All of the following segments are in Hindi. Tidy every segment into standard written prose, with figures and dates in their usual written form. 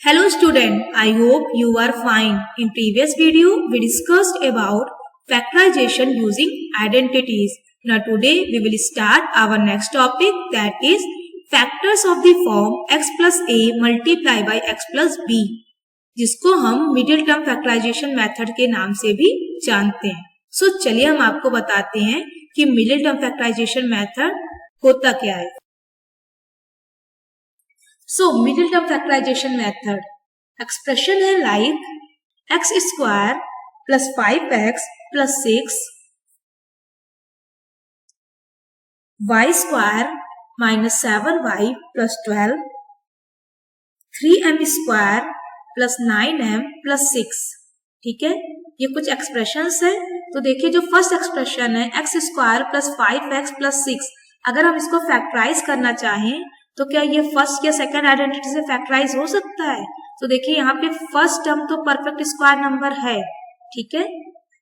Hello student, I hope you are fine. In previous video, we discussed about factorization using identities. Now today we will start our next topic, that is factors of the form x plus a multiply by x plus b, जिसको हम मिडिल टर्म फैक्टराइजेशन मेथड के नाम से भी जानते हैं। सो चलिए हम आपको बताते हैं कि मिडिल टर्म फैक्टराइजेशन मेथड होता क्या है। So middle term factorisation method expression है like x square plus 5x plus 6 y square minus 7y plus 12 3m square plus 9m plus 6। ठीक है, ये कुछ एक्सप्रेशंस है। तो देखिए जो फर्स्ट एक्सप्रेशन है x square plus 5x plus 6, अगर हम इसको फैक्टराइज करना चाहें तो क्या ये फर्स्ट या सेकंड आइडेंटिटी से फैक्टराइज हो सकता है? तो देखिए यहाँ पे फर्स्ट टर्म तो परफेक्ट स्क्वायर नंबर है, ठीक है,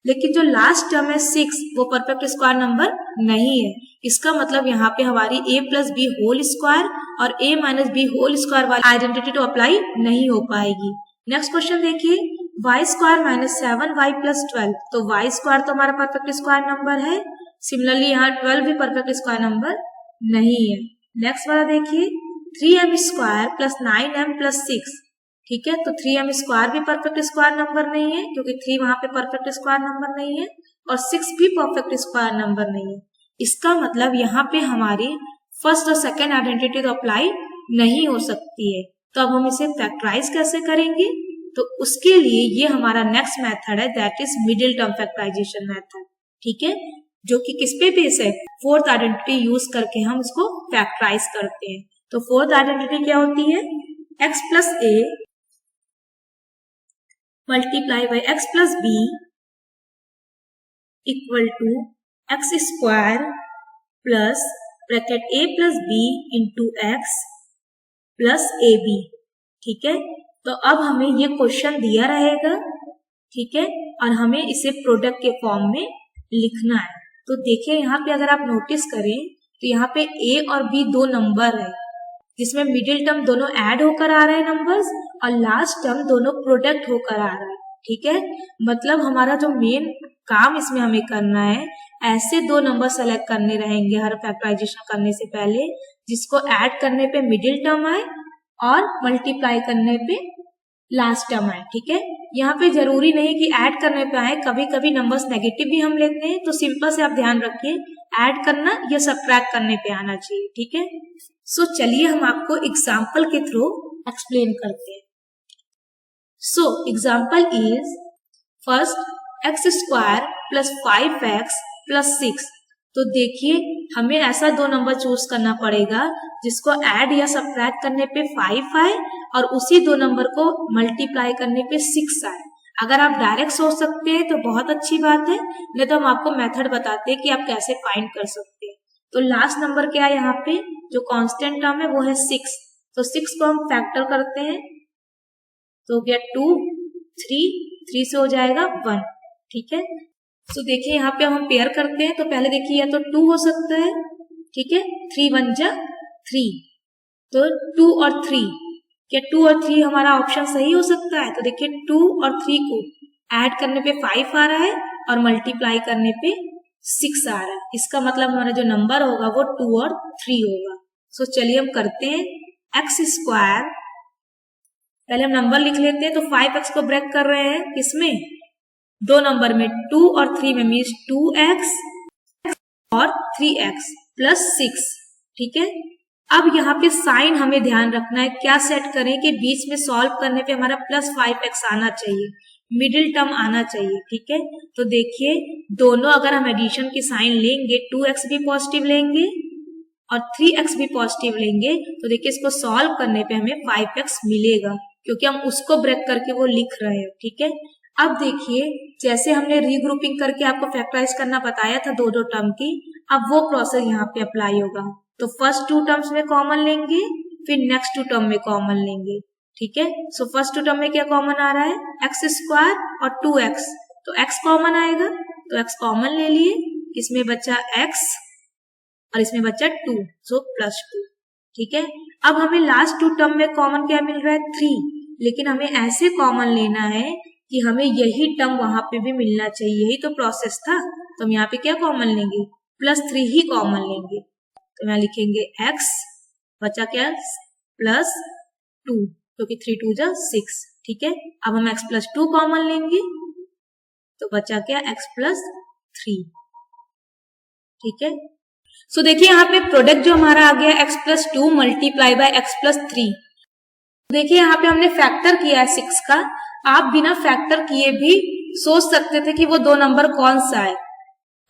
लेकिन जो लास्ट टर्म है 6 वो परफेक्ट स्क्वायर नंबर नहीं है। इसका मतलब यहाँ पे हमारी a plus B whole square और a minus B whole square वाली आइडेंटिटी तो अप्लाई नहीं हो पाएगी। नेक्स्ट क्वेश्चन देखिए Y square minus 7y plus 12, तो वाई स्क्वायर तो हमारा परफेक्ट स्क्वायर नंबर है। सिमिलरली यहाँ 12 भी परफेक्ट स्क्वायर नंबर नहीं है। नेक्स्ट वाला देखिए 3m square plus 9m plus 6, ठीक है, तो 3m स्क्वायर भी परफेक्ट स्क्वायर नंबर नहीं है क्योंकि 3 वहां पे परफेक्ट स्क्वायर नंबर नहीं है और 6 भी परफेक्ट स्क्वायर नंबर नहीं है। इसका मतलब यहाँ पे हमारी फर्स्ट और सेकेंड आइडेंटिटी तो अप्लाई नहीं हो सकती है। तो अब हम इसे फैक्टराइज कैसे करेंगे? तो उसके लिए ये हमारा नेक्स्ट मेथड है, that is middle term factorisation method. ठीक है, जो कि किस पे बेस है? फोर्थ आइडेंटिटी यूज करके हम इसको फैक्टराइज करते हैं। तो फोर्थ आइडेंटिटी क्या होती है? x plus A multiply by x plus B equal to X square plus bracket a plus B into X plus A B. ठीक है, तो अब हमें ये क्वेश्चन दिया रहेगा, ठीक है, और हमें इसे प्रोडक्ट के फॉर्म में लिखना है। तो देखिए यहाँ पे अगर आप नोटिस करें तो यहाँ पे a और b दो नंबर है जिसमें मिडिल टर्म दोनों ऐड होकर आ रहे हैं नंबर्स और लास्ट टर्म दोनों प्रोडक्ट होकर आ रहा है। ठीक है, मतलब हमारा जो मेन काम इसमें हमें करना है, ऐसे दो नंबर सेलेक्ट करने रहेंगे हर फैक्टराइजेशन करने से पहले जिसको ऐड करने पे मिडिल टर्म आए और मल्टीप्लाई करने पे लास्ट टर्म आए। ठीक है, यहाँ पे जरूरी नहीं कि ऐड करने पे आए, कभी कभी नंबर्स नेगेटिव भी हम लेते हैं, तो सिंपल से आप ध्यान रखिए ऐड करना या सब्ट्रैक्ट करने पे आना चाहिए। ठीक है, सो चलिए हम आपको एग्जाम्पल के थ्रू एक्सप्लेन करते हैं। So example is first x square plus 5x plus 6। तो देखिए हमें ऐसा दो नंबर चूज करना पड़ेगा जिसको ऐड या सब्ट्रैक्ट करने पे 5 आए और उसी दो नंबर को मल्टीप्लाई करने पे 6 आए। अगर आप डायरेक्ट सोच सकते हैं तो बहुत अच्छी बात है, नहीं तो हम आपको मेथड बताते हैं कि आप कैसे फाइंड कर सकते हैं। तो लास्ट नंबर क्या है यहाँ पे? जो कांस्टेंट टर्म है वो है 6, तो 6 को हम फैक्टर करते हैं तो हो गया 2, 3 से हो जाएगा 1। ठीक है, तो देखिए यहाँ पे हम पेयर करते हैं तो पहले देखिए या तो 2 हो सकता है, ठीक है, 3 1 जा 3, तो 2 और 3, क्या 2 और 3 हमारा ऑप्शन सही हो सकता है? तो देखिए 2 और 3 को ऐड करने पे 5 आ रहा है और मल्टीप्लाई करने पे 6 आ रहा है। इसका मतलब हमारा जो नंबर होगा वो 2 और 3 होगा। सो चलिए हम करते हैं एक्स स्क्वायर, पहले हम नंबर लिख लेते हैं। तो 5x को ब्रेक कर रहे हैं किसमें? दो नंबर में, 2 और 3 में, मीन्स 2x और 3x प्लस 6। ठीक है, अब यहाँ पे साइन हमें ध्यान रखना है, क्या सेट करें कि बीच में सॉल्व करने पे हमारा प्लस 5x आना चाहिए, मिडिल टर्म आना चाहिए। ठीक है, तो देखिए दोनों अगर हम एडिशन की साइन लेंगे 2x भी पॉजिटिव लेंगे और 3x भी पॉजिटिव लेंगे तो देखिए इसको सॉल्व करने पे हमें 5x मिलेगा क्योंकि हम उसको ब्रेक करके वो लिख रहे हैं। ठीक है, अब देखिए जैसे हमने रीग्रुपिंग करके आपको फैक्टराइज करना बताया था दो टर्म की, अब वो प्रोसेस यहाँ पे अप्लाई होगा। तो फर्स्ट 2 टर्म्स में कॉमन लेंगे, फिर नेक्स्ट 2 टर्म में कॉमन लेंगे। ठीक है, सो फर्स्ट 2 टर्म में क्या कॉमन आ रहा है? एक्स स्क्वायर और 2x, तो x कॉमन आएगा, तो x कॉमन ले लिए, इसमें बचा x और इसमें बचा 2, सो +2। ठीक है, अब हमें लास्ट 2 टर्म में कॉमन क्या मिल रहा है? 3, लेकिन हमें ऐसे कॉमन लेना है कि हमें यही टर्म वहां पे भी मिलना चाहिए, यही तो प्रोसेस था। तो हम यहाँ पे क्या कॉमन लेंगे, +3 ही कॉमन लेंगे। तो यहाँ लिखेंगे x, बचा क्या +2, क्योंकि 3 2 जा 6, ठीक है। अब हम x +2 कॉमन लेंगे तो बचा क्या x +3, ठीक है। सो देखिए यहाँ पे प्रोडक्ट जो हमारा आ गया x +2 मल्टीप्लाई बाय x +3। देखिए यहाँ पे हमने फैक्टर किया है 6 का। आप बिना फैक्टर किए भी सोच सकते थे कि वो दो नंबर कौन सा है।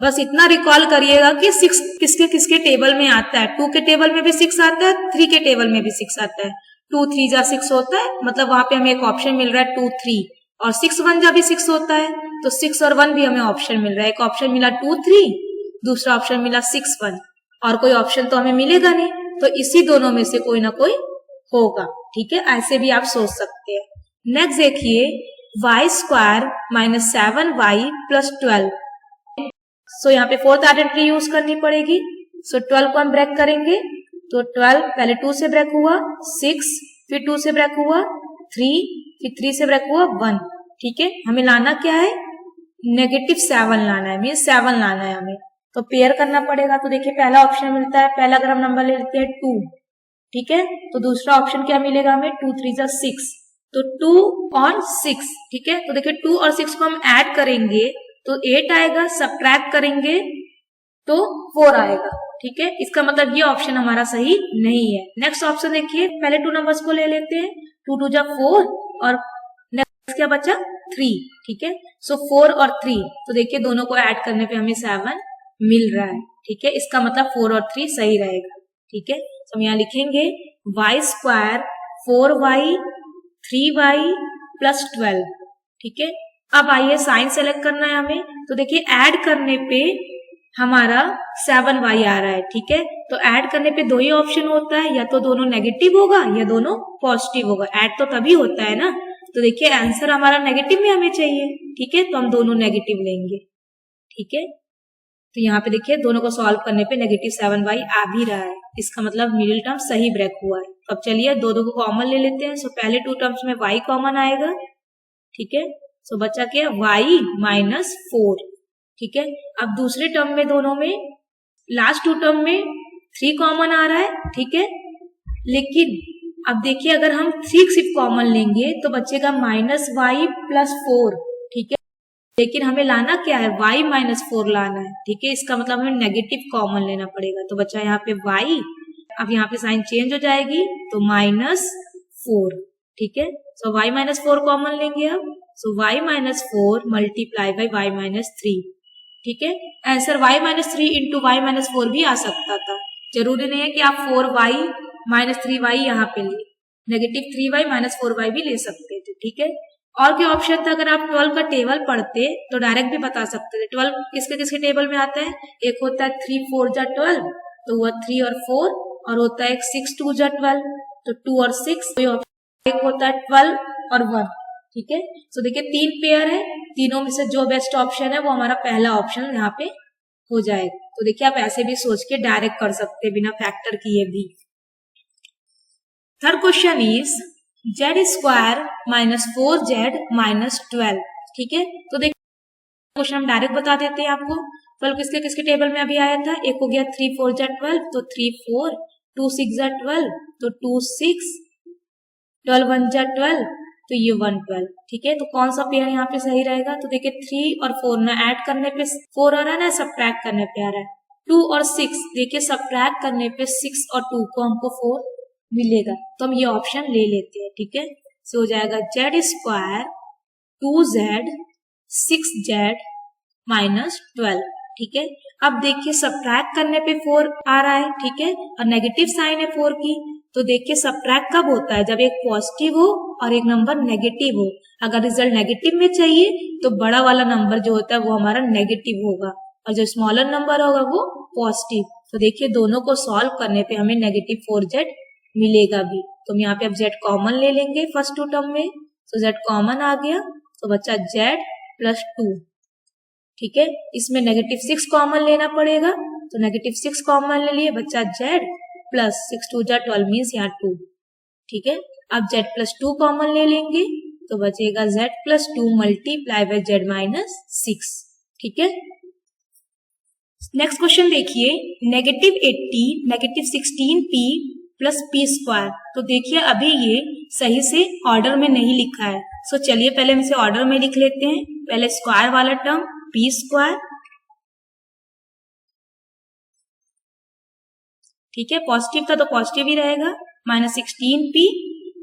बस इतना रिकॉल करिएगा कि 6 किसके किसके टेबल में आता है। 2 के टेबल में भी 6 आता है, 3 के टेबल में भी 6 आता है। 2 3 जा 6 होता है, मतलब वहां पे हमें एक ऑप्शन मिल रहा है 2 3, और 6 1 जा भी 6 होता है, तो 6 और 1 भी हमें ऑप्शन मिल रहा है। एक ऑप्शन मिला 2 3, दूसरा ऑप्शन मिला 6 1, और कोई ऑप्शन तो हमें मिलेगा नहीं, तो इसी दोनों में से कोई ना कोई होगा, ठीक है। ऐसे भी आप सोच सकते हैं। नेक्स्ट देखिए y² - 7y + 12। सो यहाँ पे फोर्थ आइडेंटिटी यूज करनी पड़ेगी। सो 12 को हम ब्रेक करेंगे, तो 12 पहले 2 से ब्रेक हुआ, 6 फिर 2 से ब्रेक हुआ, 3 फिर 3 से ब्रेक हुआ 1, ठीक है। हमें लाना क्या है, -7 लाना है, मीन्स 7 लाना है हमें। तो पेयर करना पड़ेगा। तो देखिए पहला ऑप्शन मिलता है, पहला अगर हम नंबर ले लेते हैं 2, ठीक है, तो दूसरा ऑप्शन क्या मिलेगा हमें, 2 3 जा 6, तो 2 और 6, ठीक है। तो देखिए 2 और 6 को हम ऐड करेंगे तो 8 आएगा, सब्ट्रैक्ट करेंगे तो 4 आएगा, ठीक है। इसका मतलब ये ऑप्शन हमारा सही नहीं है। नेक्स्ट ऑप्शन देखिए, पहले 2 नंबर्स को ले लेते हैं, 2 2 जा 4 और नेक्स्ट क्या बचा 3, ठीक है। सो 4 और 3, तो देखिए दोनों को ऐड करने पे हमें 7 मिल रहा है, ठीक है। इसका मतलब 4 और 3 सही रहेगा, ठीक है। तो हम यहाँ लिखेंगे y² 4y 3y + 12, ठीक है। अब आइए साइन सेलेक्ट करना है हमें। तो देखिए ऐड करने पे हमारा 7y आ रहा है, ठीक है। तो ऐड करने पे दो ही ऑप्शन होता है, या तो दोनों नेगेटिव होगा या दोनों पॉजिटिव होगा। ऐड तो तभी होता है ना। तो देखिए आंसर हमारा नेगेटिव में हमें चाहिए, ठीक है, तो हम दोनों नेगेटिव लेंगे, ठीक है। तो यहाँ पे देखिए दोनों को सॉल्व करने पे -7y आ भी रहा है, इसका मतलब मिडिल टर्म सही ब्रेक हुआ है। अब चलिए दो को कॉमन ले लेते हैं। सो पहले 2 टर्म्स में y कॉमन आएगा, ठीक है। सो बचा क्या y - 4, ठीक है। अब दूसरे टर्म में दोनों में लास्ट 2 टर्म में 3 कॉमन आ रहा है, ठीक है। लेकिन अब देखिए अगर हम 3 सिर्फ कॉमन लेंगे तो बचेगा -y + 4, ठीक है। लेकिन हमें लाना क्या है, y - 4 लाना है, ठीक है। इसका मतलब हमें नेगेटिव कॉमन लेना पड़ेगा। तो बचा यहाँ पे y, अब यहाँ पे साइन चेंज हो जाएगी तो -4, ठीक है। सो y - 4 कॉमन लेंगे अब। सो y - 4 मल्टीप्लाई बाय y - 3, ठीक है। आंसर y - 3 इंटू y - 4 भी आ सकता था। जरूरी नहीं है कि आप 4y - 3y यहाँ पे ले, -3y - 4y भी ले सकते थे, ठीक है। और क्या ऑप्शन था, अगर आप 12 का टेबल पढ़ते तो डायरेक्ट भी बता सकते थे। 12 किसके किसके टेबल में आता है, एक होता है 3 4 जा 12, तो वह 3 और 4, और होता है 6 2 जा 12, तो 2 और 6, एक होता है 12 और 1, ठीक है। तो देखिए 3 पेयर है, तीनों में से जो बेस्ट ऑप्शन है वो हमारा पहला ऑप्शन यहाँ पे हो जाएगा। तो देखिए आप ऐसे भी सोच के डायरेक्ट कर सकते हैं बिना फैक्टर किए भी। Third question is z² - 4z - 12, ठीक है। तो देखिए क्वेश्चन हम डायरेक्ट बता देते हैं आपको। 12 किसके किसके टेबल में अभी आया था, एक हो गया 3 4 जा 12, तो 3 4, 2 6 जा 12, तो 2 6, 12 1 जा 12, तो ये 1 12, ठीक है। तो कौन सा पेयर यहाँ पे सही रहेगा, तो देखिए 3 और 4 ना ऐड करने पे 4 आ रहा है ना, सब्ट्रैक्ट करने पे आ रहा है। 2 और 6, देखिए सब्ट्रैक्ट करने पे 6 और 2 को हमको 4 मिलेगा, तो हम ये ऑप्शन ले लेते हैं, ठीक है। सो हो जाएगा z² 2z 6z - 12, ठीक है। अब देखिए सब्ट्रैक्ट करने पे 4 आ रहा है, ठीक है, और नेगेटिव साइन है 4 की। तो देखिए सब्ट्रैक्ट कब होता है, जब एक पॉजिटिव हो और एक नंबर नेगेटिव हो। अगर रिजल्ट नेगेटिव में चाहिए तो बड़ा वाला नंबर जो होता है वो हमारा नेगेटिव होगा, और जो स्मॉलर नंबर होगा वो पॉजिटिव। तो देखिए दोनों को सॉल्व करने पे हमें -4z मिलेगा भी। तो हम यहाँ पे अब z कॉमन ले लेंगे फर्स्ट 2 टर्म में। तो z कॉमन आ गया, तो बच्चा z + 2, ठीक है। इसमें -6 कॉमन लेना पड़ेगा, तो -6 कॉमन ले लिए, बच्चा z + 6 2 जा 12 मीन्स यहाँ 2, ठीक है। अब z प्लस 2 कॉमन ले लेंगे तो बचेगा z plus 2 multiply by z minus 6। ठीक है, नेक्स्ट क्वेश्चन देखिए, -80 -16p प्लस पी स्क्वायर। तो देखिए अभी ये सही से ऑर्डर में नहीं लिखा है, सो चलिए पहले हम इसे ऑर्डर में लिख लेते हैं। पहले स्क्वायर वाला टर्म पी स्क्वायर, ठीक है, पॉजिटिव था तो पॉजिटिव ही रहेगा, -16p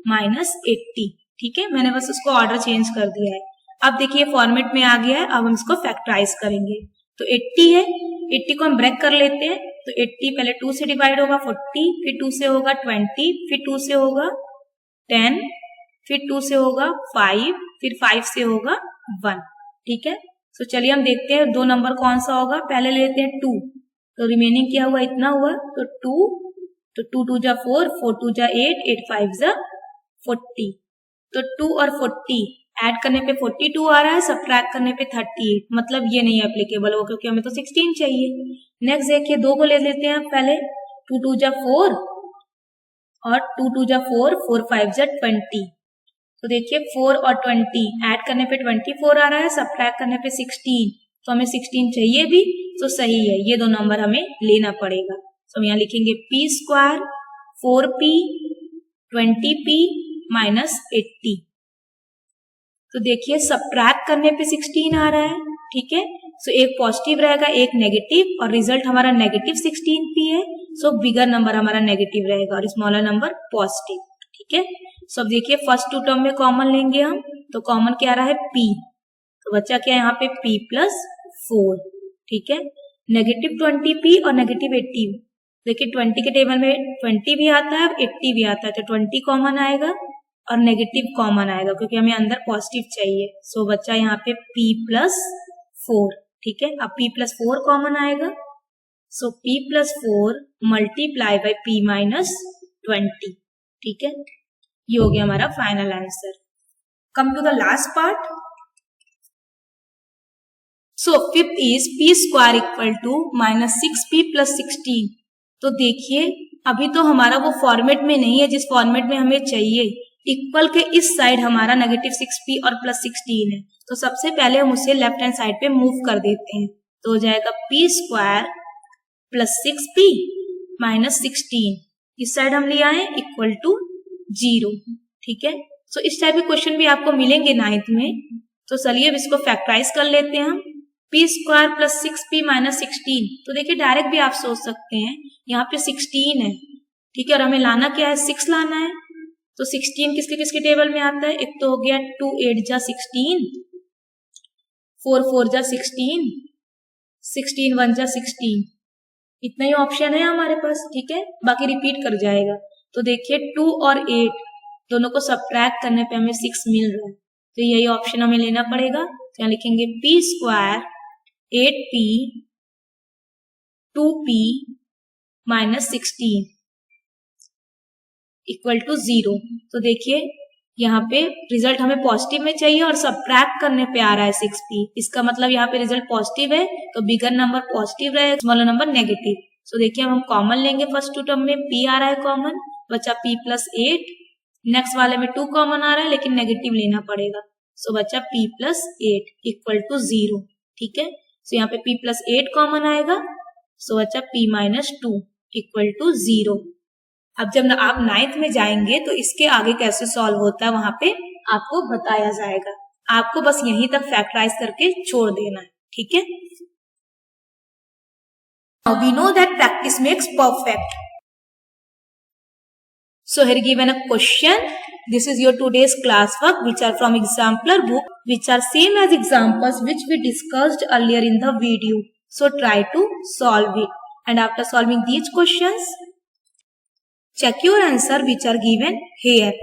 -80। ठीक है, मैंने बस उसको ऑर्डर चेंज कर दिया है। अब देखिए फॉर्मेट में आ गया है, अब हम इसको फैक्टराइज करेंगे। तो 80 है, 80 को हम ब्रेक कर लेते हैं, तो 80 पहले 2 से डिवाइड होगा 40, फिर 2 से होगा 20, फिर 2 से होगा 10, फिर 2 से होगा 5, फिर 5 से होगा 1। ठीक है, तो चलिए हम देखते हैं दो नंबर कौन सा होगा। पहले लेते हैं 2, तो रिमेनिंग क्या हुआ, इतना हुआ, तो 2, तो 2 2 जा 4, 4 2 जा 8, 8 5 जा 40। तो 2 और 40 ऐड करने पे 42 आ रहा है, सब्ट्रैक्ट करने पे 38, मतलब ये नहीं एप्लीकेबल हो क्योंकि हमें तो 16 चाहिए। नेक्स्ट देखिए 2 को ले लेते हैं पहले, 2 2 जा 4 और 2 2 जा 4, 4 5 जा 20। तो देखिए 4 और 20 ऐड करने पे 24 आ रहा है, सब्ट्रैक्ट करने पे 16, तो हमें 16 चाहिए भी, तो सही है, ये दो नंबर हमें लेना पड़ेगा। तो हम यहाँ लिखेंगे पी स्क्वायर 4p 20p -80। तो देखिए सब्ट्रैक्ट करने पे 16 आ रहा है। ठीक है, सो एक पॉजिटिव रहेगा एक नेगेटिव, और रिजल्ट हमारा -16p है, सो बिगर नंबर हमारा नेगेटिव रहेगा और स्मॉलर नंबर पॉजिटिव। ठीक है, सो अब देखिए फर्स्ट टू टर्म में कॉमन लेंगे हम, तो कॉमन क्या आ रहा है p, तो बच्चा क्या है यहाँ पे p + 4। ठीक है, -20p और -80, देखिए 20 के टेबल में 20 भी आता है, 80 भी आता है, तो 20 कॉमन आएगा और नेगेटिव कॉमन आएगा क्योंकि हमें अंदर पॉजिटिव चाहिए। सो बच्चा यहाँ पे p + 4। ठीक है, अब p + 4 कॉमन आएगा, so p + 4 multiply by p -20। ठीक है, ये हो गया हमारा final answer. Come to the last part. So fifth is p square = -6p + 16। तो देखिए अभी तो हमारा वो फॉर्मेट में नहीं है जिस फॉर्मेट में हमें चाहिए। इक्वल के इस साइड हमारा -6p और +16 है, तो सबसे पहले हम उसे लेफ्ट हैंड साइड पे मूव कर देते हैं, तो हो जाएगा p स्क्वायर + 6p -16, इस साइड हम ले आए = 0। ठीक है, सो इस टाइप के क्वेश्चन भी आपको मिलेंगे 9th में। तो चलिए अब इसको फैक्टराइज कर लेते हैं हम। p स्क्वायर + 6p -16, तो देखिए डायरेक्ट भी आप सोच सकते हैं, यहाँ पे 16 है। ठीक है, और हमें लाना क्या है, 6 लाना है, तो 16 किसके किसके टेबल में आता है, एक तो हो गया 2 8 जा 16, 4 4 जा 16, 16 1 जा 16, इतना ही ऑप्शन है हमारे पास। ठीक है, बाकी रिपीट कर जाएगा। तो देखिए 2 और 8 दोनों को सब्ट्रैक्ट करने पे हमें 6 मिल रहा है, तो यही ऑप्शन हमें लेना पड़ेगा। तो यहाँ लिखेंगे p स्क्वायर 8p 2p -16 = 0। तो देखिए यहाँ पे रिजल्ट हमें पॉजिटिव में चाहिए और सब्ट्रैक्ट करने पे आ रहा है 6p, इसका मतलब यहाँ पे रिजल्ट पॉजिटिव है, तो बिगर नंबर पॉजिटिव रहेगा, स्मॉलर नंबर नेगेटिव। सो देखिए हम कॉमन लेंगे, फर्स्ट टू टर्म में p आ रहा है कॉमन, बचा p + 8, नेक्स्ट वाले में 2 कॉमन आ रहा है लेकिन नेगेटिव लेना पड़ेगा, सो बचा p + 8 = 0। ठीक है, सो यहाँ पे p + 8 कॉमन आएगा, सो बचा p -2 = 0। अब जब आप 9th में जाएंगे तो इसके आगे कैसे सॉल्व होता है वहां पे आपको बताया जाएगा, आपको बस यहीं तक फैक्टराइज करके छोड़ देना है। ठीक है, we know that practice makes perfect. So here given a question. This is your today's class work which are from Exemplar book, which are same as examples which we discussed earlier in the video. So try to solve it, and after solving these questions, check your answer which are given here.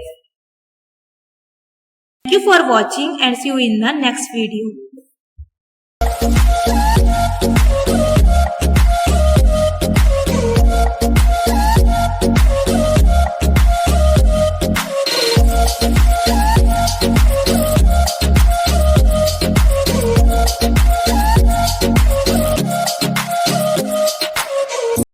Thank you for watching and see you in the next video.